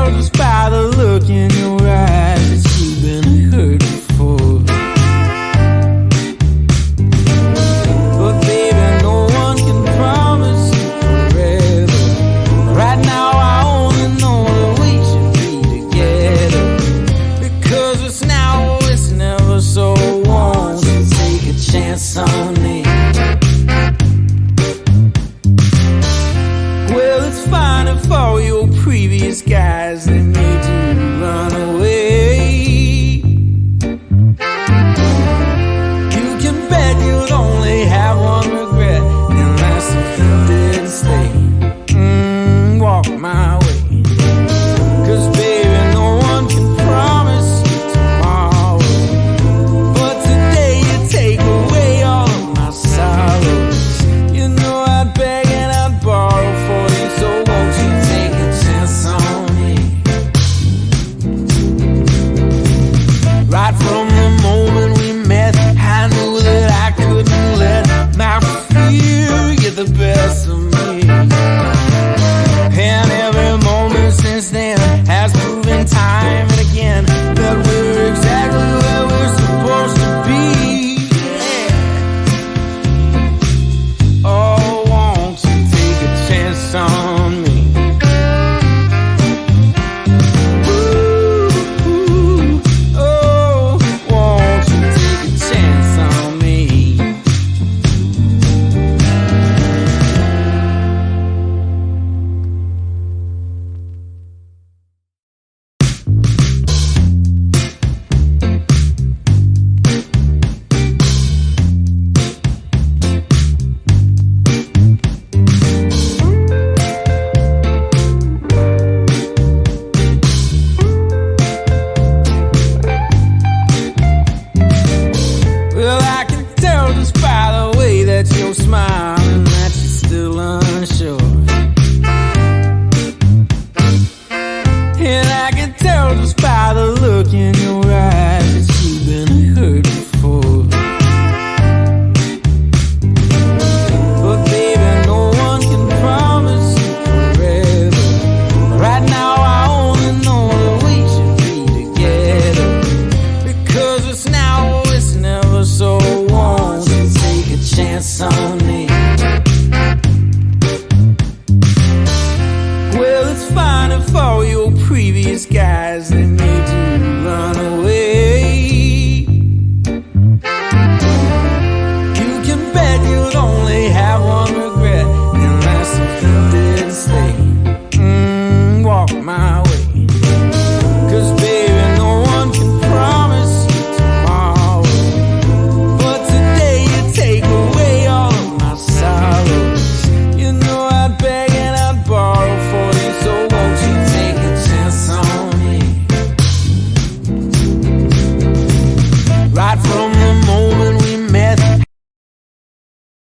tell just by the look in your eyes that you've been hurt before. But baby, no one can promise you forever. Right now I only know that we should be together, because it's now or it's never. So won't you take a chance on me? Well, it's fine if all your previous guys they made you run away. You can bet you'd only have one regret, and that's if you didn't stay. Walk my way. 'Cause baby, no one can promise you tomorrow, but today you take away all of my sorrows. You know I'd beg and I'd borrow for you, so won't you take a chance on me? Right from the moment we met, I knew that I couldn't let my fear get the best of me. And every moment since then has proven time and again that we're exactly where we're supposed to be. Yeah. Oh, won't you take a chance on me? Ooh, oh, won't you take a chance on me? Well, I can tell just by the way that you're smiling that you're still unsure. And I can tell just by the look in your eyes that you've been hurt before. But baby, no one can promise you forever. Right now I only know that we should be together, because it's now or it's never. So won't you take a chance on me? Well, it's fine if all your previous guys they made you run